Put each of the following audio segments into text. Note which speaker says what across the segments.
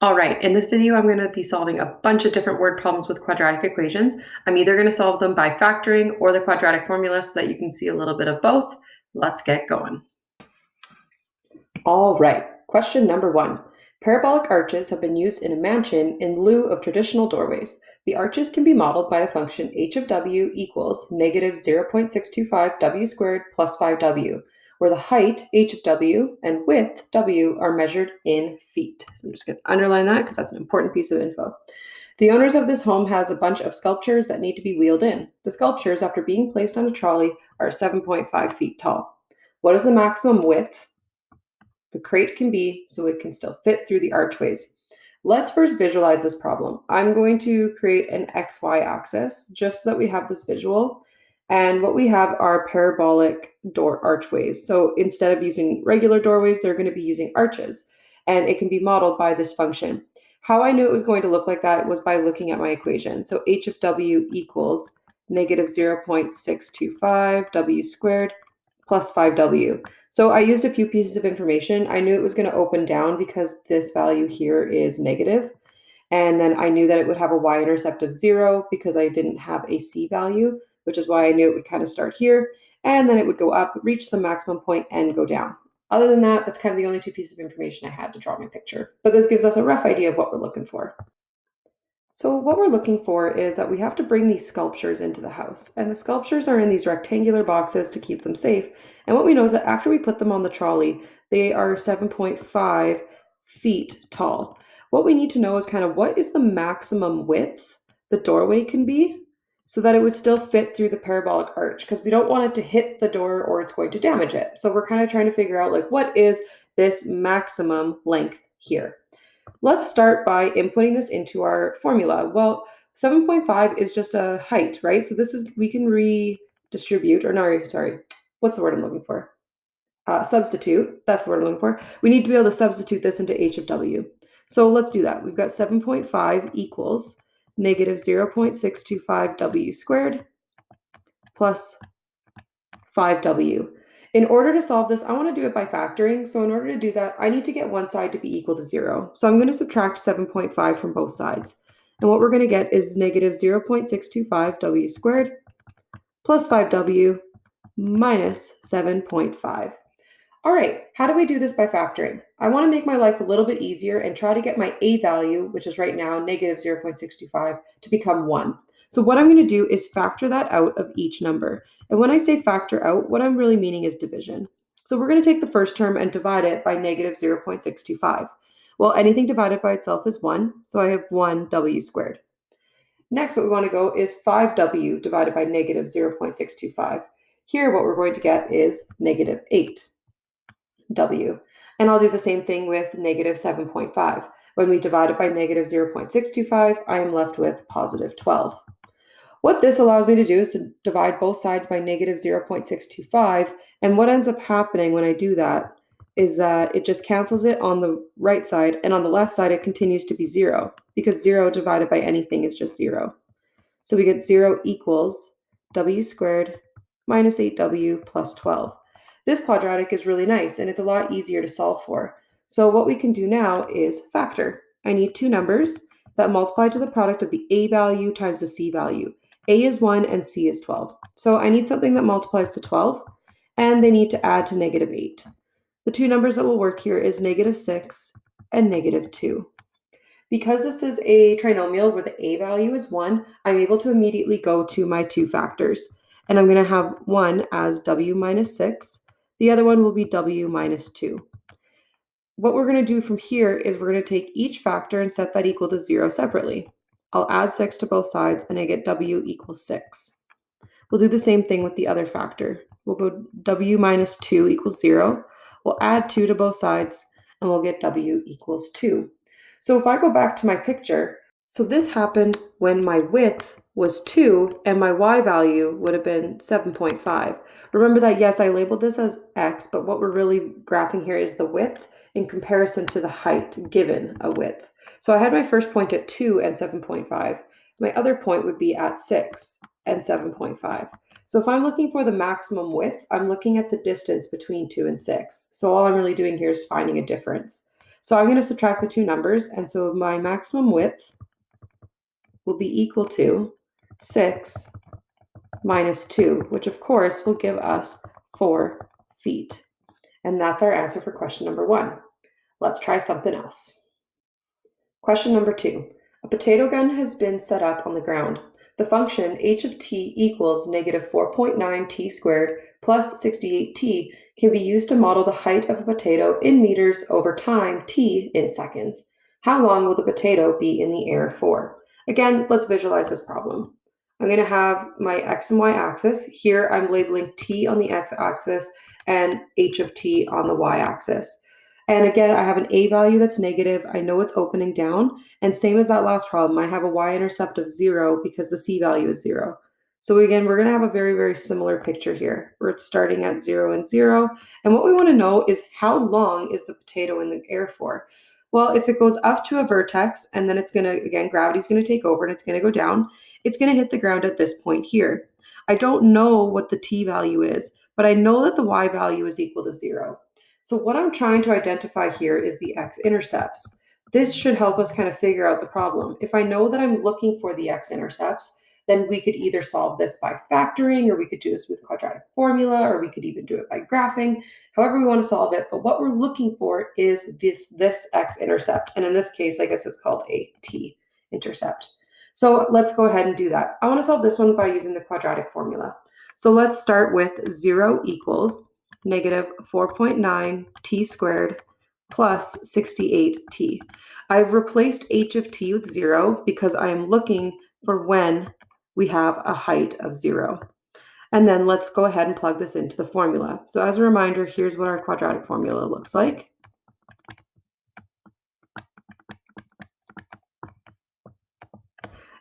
Speaker 1: All right, in this video, I'm going to be solving a bunch of different word problems with quadratic equations. I'm either going to solve them by factoring or the quadratic formula so that you can see a little bit of both. Let's get going. All right, question number 1. Parabolic arches have been used in a mansion in lieu of traditional doorways. The arches can be modeled by the function h of w equals negative 0.625 w squared plus 5w, where the height, h of w, and width, w, are measured in feet. So I'm just going to underline that because that's an important piece of info. The owners of this home has a bunch of sculptures that need to be wheeled in. The sculptures, after being placed on a trolley, are 7.5 feet tall. What is the maximum width the crate can be so it can still fit through the archways? Let's first visualize this problem. I'm going to create an XY axis just so that we have this visual. And what we have are parabolic door archways. So instead of using regular doorways, they're going to be using arches. And it can be modeled by this function. How I knew it was going to look like that was by looking at my equation. So h of w equals negative 0.625 w squared plus 5w. So I used a few pieces of information. I knew it was going to open down because this value here is negative. And then I knew that it would have a y-intercept of 0 because I didn't have a c value, which is why I knew it would kind of start here. And then it would go up, reach the maximum point, and go down. Other than that, that's kind of the only two pieces of information I had to draw my picture. But this gives us a rough idea of what we're looking for. So what we're looking for is that we have to bring these sculptures into the house. And the sculptures are in these rectangular boxes to keep them safe. And what we know is that after we put them on the trolley, they are 7.5 feet tall. What we need to know is kind of what is the maximum width the doorway can be so that it would still fit through the parabolic arch, because we don't want it to hit the door or it's going to damage it. So we're kind of trying to figure out, like, what is this maximum length here? Let's start by inputting this into our formula. Well, 7.5 is just a height, right? So this is, we can redistribute, or no, sorry, what's the word I'm looking for? Substitute, that's the word I'm looking for. We need to be able to substitute this into h of w. So let's do that. We've got 7.5 equals negative 0.625 w squared plus 5w. In order to solve this, I want to do it by factoring. So in order to do that, I need to get one side to be equal to 0. So I'm going to subtract 7.5 from both sides. And what we're going to get is negative 0.625 w squared plus 5w minus 7.5. All right, how do we do this by factoring? I want to make my life a little bit easier and try to get my a value, which is right now negative 0.625, to become 1. So what I'm going to do is factor that out of each number. And when I say factor out, what I'm really meaning is division. So we're going to take the first term and divide it by negative 0.625. Well, anything divided by itself is 1, so I have 1w squared. Next, what we want to go is 5w divided by negative 0.625. Here, what we're going to get is negative 8w. And I'll do the same thing with negative 7.5. When we divide it by negative 0.625, I am left with positive 12. What this allows me to do is to divide both sides by negative 0.625, and what ends up happening when I do that is that it just cancels it on the right side, and on the left side it continues to be 0, because 0 divided by anything is just 0. So we get 0 equals w squared minus 8w plus 12. This quadratic is really nice, and it's a lot easier to solve for. So what we can do now is factor. I need two numbers that multiply to the product of the a value times the c value. A is 1 and c is 12. So I need something that multiplies to 12, and they need to add to negative 8. The two numbers that will work here is negative 6 and negative 2. Because this is a trinomial where the a value is 1, I'm able to immediately go to my two factors. And I'm going to have one as w minus 6. The other one will be w minus 2. What we're going to do from here is we're going to take each factor and set that equal to 0 separately. I'll add 6 to both sides, and I get w equals 6. We'll do the same thing with the other factor. We'll go w minus 2 equals 0. We'll add 2 to both sides, and we'll get w equals 2. So if I go back to my picture, so this happened when my width was 2 and my y value would have been 7.5. Remember that, yes, I labeled this as x, but what we're really graphing here is the width in comparison to the height given a width. So I had my first point at 2 and 7.5. My other point would be at 6 and 7.5. So if I'm looking for the maximum width, I'm looking at the distance between 2 and 6. So all I'm really doing here is finding a difference. So I'm going to subtract the two numbers, and so my maximum width will be equal to 6 minus 2, which of course will give us 4 feet. And that's our answer for question number 1. Let's try something else. Question number 2. A potato gun has been set up on the ground. The function h of t equals negative 4.9 t squared plus 68t can be used to model the height of a potato in meters over time t in seconds. How long will the potato be in the air for? Again, let's visualize this problem. I'm going to have my x and y axis. Here I'm labeling t on the x-axis and h of t on the y-axis. And again, I have an a value that's negative. I know it's opening down. And same as that last problem, I have a y-intercept of 0 because the c value is 0. So again, we're going to have a very, very similar picture here where it's starting at 0 and 0. And what we want to know is how long is the potato in the air for? Well, if it goes up to a vertex and then it's going to, again, gravity's going to take over and it's going to go down, it's going to hit the ground at this point here. I don't know what the t value is, but I know that the y value is equal to 0. So what I'm trying to identify here is the x-intercepts. This should help us kind of figure out the problem. If I know that I'm looking for the x-intercepts, then we could either solve this by factoring, or we could do this with quadratic formula, or we could even do it by graphing, however we want to solve it. But what we're looking for is this x-intercept. And in this case, I guess it's called a t-intercept. So let's go ahead and do that. I want to solve this one by using the quadratic formula. So let's start with 0 equals negative 4.9 t squared plus 68t. I've replaced h of t with 0 because I am looking for when we have a height of 0. And then let's go ahead and plug this into the formula. So as a reminder, here's what our quadratic formula looks like.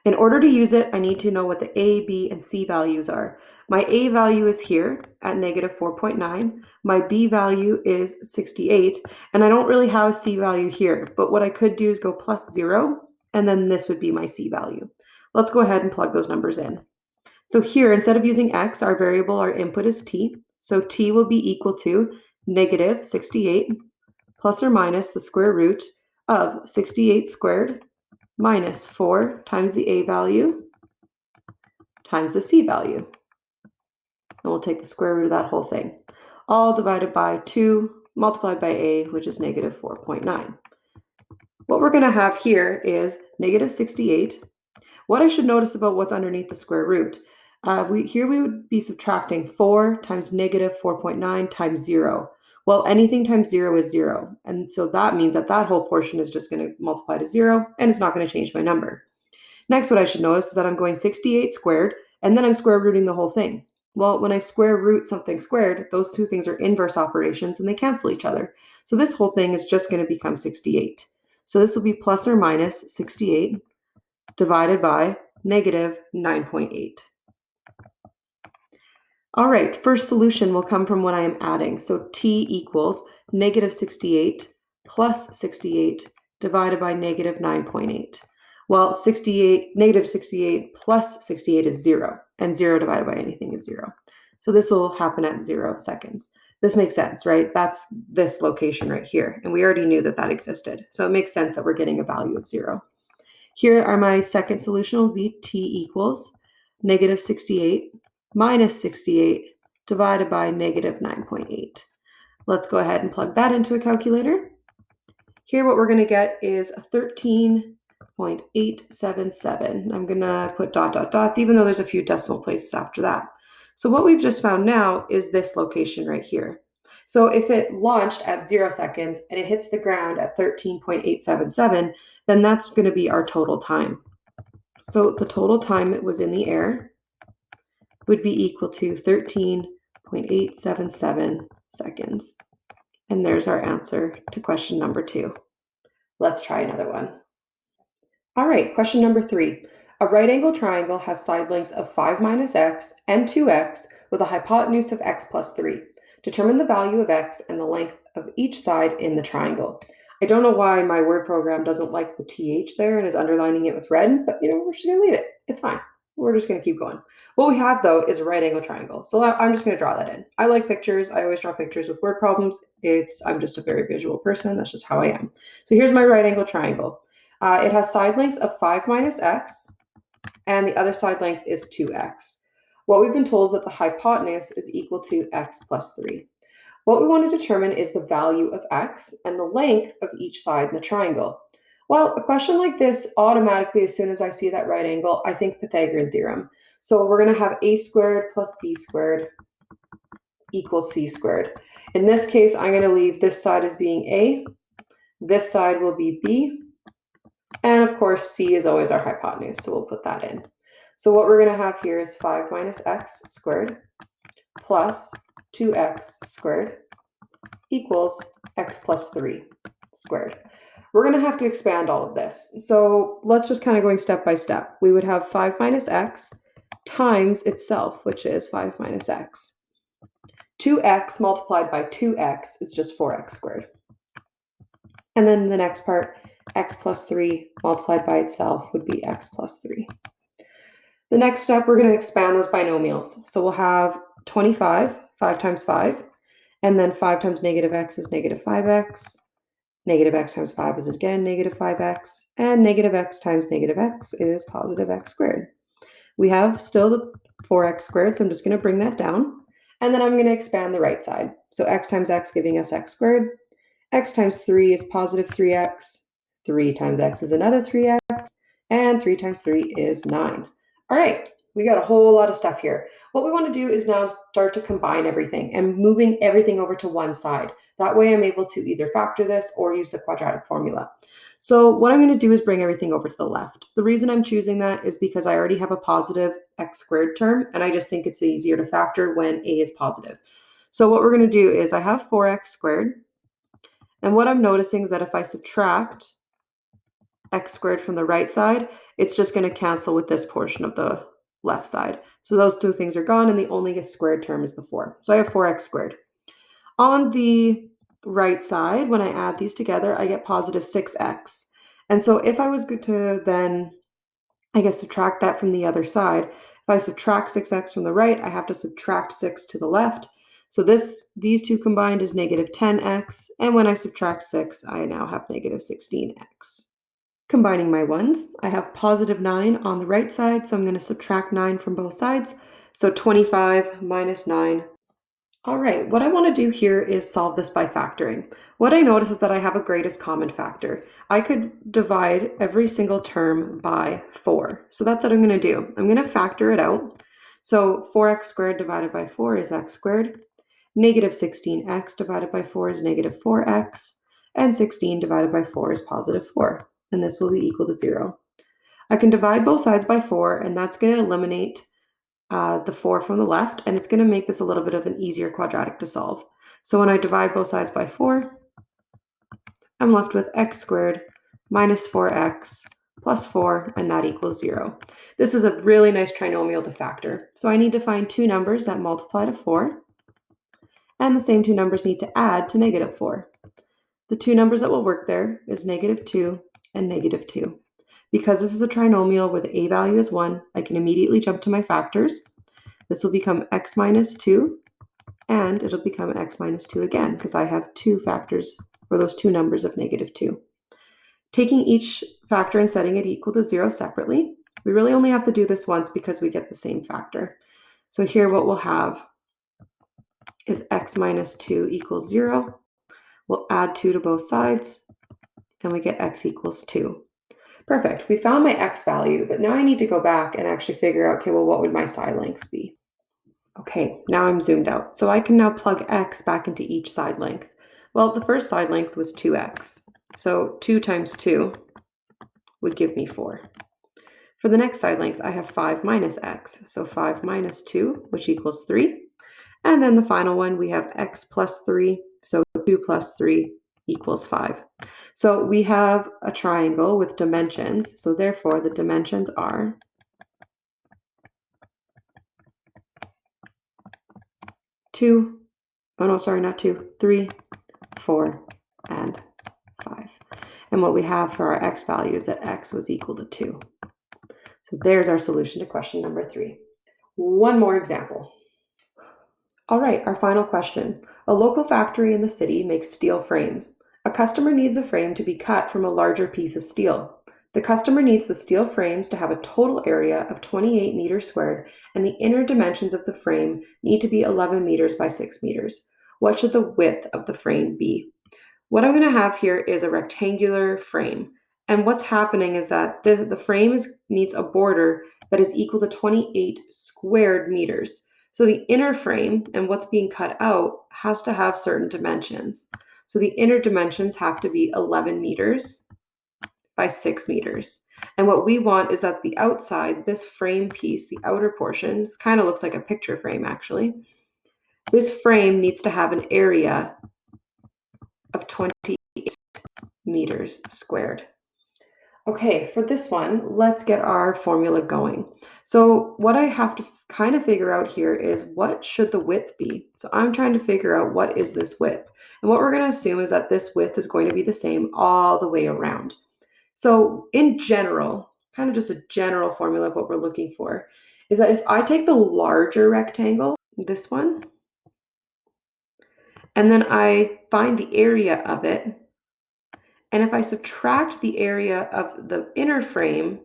Speaker 1: In order to use it, I need to know what the a, b, and c values are. My a value is here at negative 4.9. My b value is 68, and I don't really have a c value here, but what I could do is go plus 0, and then this would be my c value. Let's go ahead and plug those numbers in. So here, instead of using x, our variable, our input is t. So t will be equal to negative 68 plus or minus the square root of 68 squared minus 4 times the a value times the c value. And we'll take the square root of that whole thing. All divided by 2 multiplied by a, which is negative 4.9. What we're going to have here is negative 68. What I should notice about what's underneath the square root, here we would be subtracting 4 times negative 4.9 times 0. Well, anything times 0 is 0. And so that means that that whole portion is just going to multiply to 0, and it's not going to change my number. Next, what I should notice is that I'm going 68 squared, and then I'm square rooting the whole thing. Well, when I square root something squared, those two things are inverse operations, and they cancel each other. So this whole thing is just going to become 68. So this will be plus or minus 68 divided by negative 9.8. All right, first solution will come from what I am adding. So t equals negative 68 plus 68 divided by negative 9.8. Well, negative 68 plus 68 is 0, and 0 divided by anything is 0. So this will happen at 0 seconds. This makes sense, right? That's this location right here, and we already knew that that existed. So it makes sense that we're getting a value of 0. Here are my second solution will be t equals negative 68 minus 68 divided by negative 9.8. Let's go ahead and plug that into a calculator. Here what we're going to get is a 13.877. I'm going to put dots, even though there's a few decimal places after that. So what we've just found now is this location right here. So if it launched at 0 seconds and it hits the ground at 13.877, then that's going to be our total time. So the total time it was in the air would be equal to 13.877 seconds. And there's our answer to question number 2. Let's try another one. All right, question number 3. A right-angled triangle has side lengths of 5 minus x and 2x with a hypotenuse of x plus 3. Determine the value of x and the length of each side in the triangle. I don't know why my word program doesn't like the th there and is underlining it with red, but we're just going to leave it. It's fine. we're just going to keep going. What we have, though, is a right angle triangle. So I'm just going to draw that in. I like pictures. I always draw pictures with word problems. I'm just a very visual person. That's just how I am. So here's my right angle triangle. It has side lengths of 5 minus x, and the other side length is 2x. What we've been told is that the hypotenuse is equal to x plus 3. What we want to determine is the value of x and the length of each side in the triangle. Well, a question like this, automatically, as soon as I see that right angle, I think Pythagorean theorem. So we're going to have a squared plus b squared equals c squared. In this case, I'm going to leave this side as being a, this side will be b, and of course, c is always our hypotenuse, so we'll put that in. So what we're going to have here is 5 minus x squared plus 2x squared equals x plus 3 squared. We're going to have to expand all of this. So let's just kind of going step by step. We would have 5 minus x times itself, which is 5 minus x. 2x multiplied by 2x is just 4x squared. And then the next part, x plus 3 multiplied by itself would be x plus 3. The next step, we're going to expand those binomials. So we'll have 25, 5 times 5, and then 5 times negative x is negative 5x. Negative x times 5 is again negative 5x, and negative x times negative x is positive x squared. We have still the 4x squared, so I'm just going to bring that down, and then I'm going to expand the right side. So x times x giving us x squared, x times 3 is positive 3x, 3 times x is another 3x, and 3 times 3 is 9. All right, we got a whole lot of stuff here. What we want to do is now start to combine everything and moving everything over to one side. That way I'm able to either factor this or use the quadratic formula. So what I'm going to do is bring everything over to the left. The reason I'm choosing that is because I already have a positive x squared term, and I just think it's easier to factor when a is positive. So what we're going to do is I have 4x squared, and what I'm noticing is that if I subtract x squared from the right side, it's just going to cancel with this portion of the left side. So those two things are gone, and the only squared term is the 4. So I have 4x squared. On the right side, when I add these together, I get positive 6x. And so if I was going to then, I guess, subtract that from the other side, if I subtract 6x from the right, I have to subtract 6 to the left. So these two combined is negative 10x, and when I subtract 6, I now have negative 16x. Combining my ones, I have positive 9 on the right side, so I'm going to subtract 9 from both sides. So 25 minus 9. All right, what I want to do here is solve this by factoring. What I notice is that I have a greatest common factor. I could divide every single term by 4. So that's what I'm going to do. I'm going to factor it out. So 4x squared divided by 4 is x squared. Negative 16x divided by 4 is negative 4x. And 16 divided by 4 is positive 4. And this will be equal to 0. I can divide both sides by 4, and that's going to eliminate the 4 from the left, and it's going to make this a little bit of an easier quadratic to solve. So when I divide both sides by 4, I'm left with x squared minus 4x plus 4, and that equals 0. This is a really nice trinomial to factor. So I need to find two numbers that multiply to 4, and the same two numbers need to add to negative 4. The two numbers that will work there is negative 2 and negative 2. Because this is a trinomial where the a value is 1, I can immediately jump to my factors. This will become x minus 2, and it'll become x minus 2 again, because I have two factors, or those two numbers of negative 2. Taking each factor and setting it equal to 0 separately, we really only have to do this once because we get the same factor. So here what we'll have is x minus 2 equals 0. We'll add 2 to both sides, and we get x equals 2. Perfect. We found my x value, but now I need to go back and actually figure out, okay, well, what would my side lengths be? Okay, now I'm zoomed out. So I can now plug x back into each side length. Well, the first side length was 2x. So 2 times 2 would give me 4. For the next side length, I have 5 minus x. So 5 minus 2, which equals 3. And then the final one, we have x plus 3. So 2 plus 3 equals 5. So we have a triangle with dimensions. So therefore, the dimensions are 3, 4, and 5. And what we have for our x value is that x was equal to 2. So there's our solution to question number 3. One more example. All right, our final question. A local factory in the city makes steel frames. A customer needs a frame to be cut from a larger piece of steel. The customer needs the steel frames to have a total area of 28 meters squared, and the inner dimensions of the frame need to be 11 meters by 6 meters. What should the width of the frame be? What I'm going to have here is a rectangular frame. And what's happening is that the frame needs a border that is equal to 28 squared meters. So the inner frame and what's being cut out has to have certain dimensions. So the inner dimensions have to be 11 meters by 6 meters. And what we want is that the outside, this frame piece, the outer portion, this kind of looks like a picture frame actually. This frame needs to have an area of 28 meters squared. Okay, for this one, let's get our formula going. So what I have to kind of figure out here is what should the width be? So I'm trying to figure out what is this width. And what we're going to assume is that this width is going to be the same all the way around. So in general, kind of just a general formula of what we're looking for, is that if I take the larger rectangle, this one, and then I find the area of it, and if I subtract the area of the inner frame,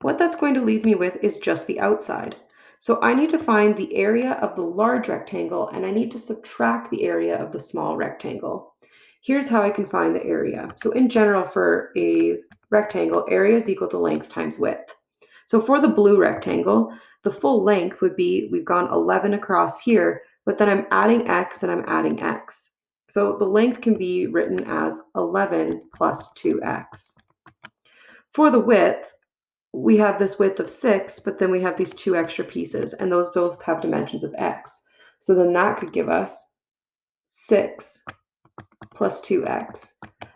Speaker 1: what that's going to leave me with is just the outside. So I need to find the area of the large rectangle, and I need to subtract the area of the small rectangle. Here's how I can find the area. So in general, for a rectangle, area is equal to length times width. So for the blue rectangle, the full length would be, we've gone 11 across here, but then I'm adding x and I'm adding x. So the length can be written as 11 plus 2x. For the width, we have this width of 6, but then we have these 2 extra pieces, and those both have dimensions of x. So then that could give us 6 plus 2x.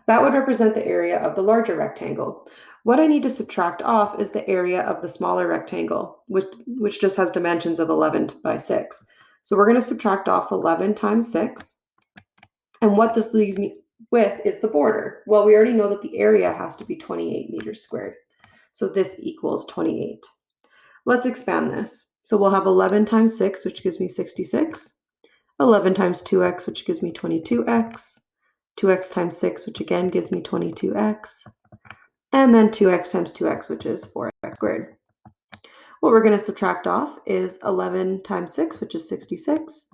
Speaker 1: That would represent the area of the larger rectangle. What I need to subtract off is the area of the smaller rectangle, which just has dimensions of 11 by 6. So we're going to subtract off 11 times 6. And what this leaves me with is the border. Well, we already know that the area has to be 28 meters squared. So this equals 28. Let's expand this. So we'll have 11 times 6, which gives me 66. 11 times 2x, which gives me 22x. 2x times 6, which again gives me 22x. And then 2x times 2x, which is 4x squared. What we're going to subtract off is 11 times 6, which is 66.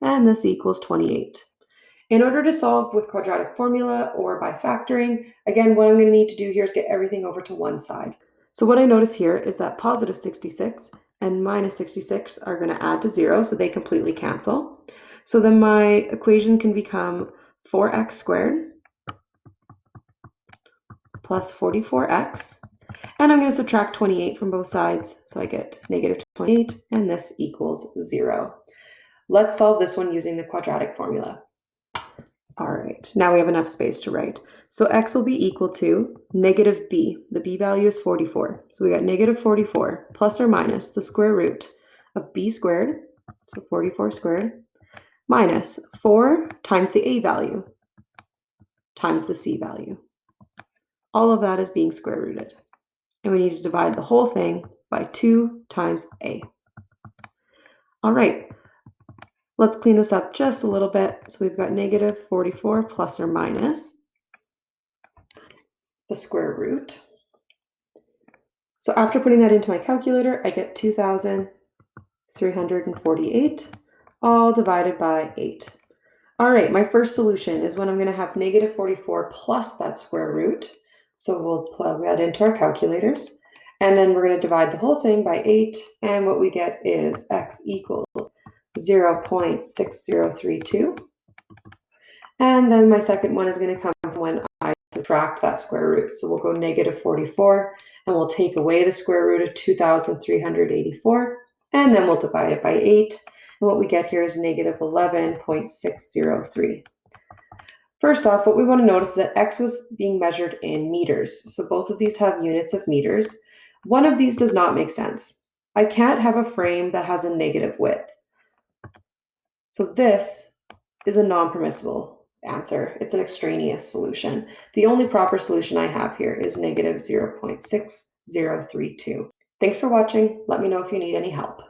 Speaker 1: And this equals 28. In order to solve with quadratic formula or by factoring, again, what I'm going to need to do here is get everything over to one side. So what I notice here is that positive 66 and minus 66 are going to add to 0, so they completely cancel. So then my equation can become 4x squared plus 44x. And I'm going to subtract 28 from both sides, so I get negative 28, and this equals 0. Let's solve this one using the quadratic formula. All right, now we have enough space to write. So x will be equal to negative b. The b value is 44. So we got negative 44 plus or minus the square root of b squared, so 44 squared, minus 4 times the a value times the c value. All of that is being square rooted. And we need to divide the whole thing by 2 times a. All right. Let's clean this up just a little bit. So we've got negative 44 plus or minus the square root. So after putting that into my calculator, I get 2,348, all divided by 8. All right, my first solution is when I'm going to have negative 44 plus that square root. So we'll plug that into our calculators. And then we're going to divide the whole thing by 8. And what we get is x equals 0.6032. And then my second one is going to come from when I subtract that square root. So we'll go negative 44, and we'll take away the square root of 2,384, and then we'll divide it by 8. And what we get here is negative 11.603. First off, what we want to notice is that x was being measured in meters. So both of these have units of meters. One of these does not make sense. I can't have a frame that has a negative width. So this is a non-permissible answer. It's an extraneous solution. The only proper solution I have here is negative 0.6 032. Thanks for watching. Let me know if you need any help.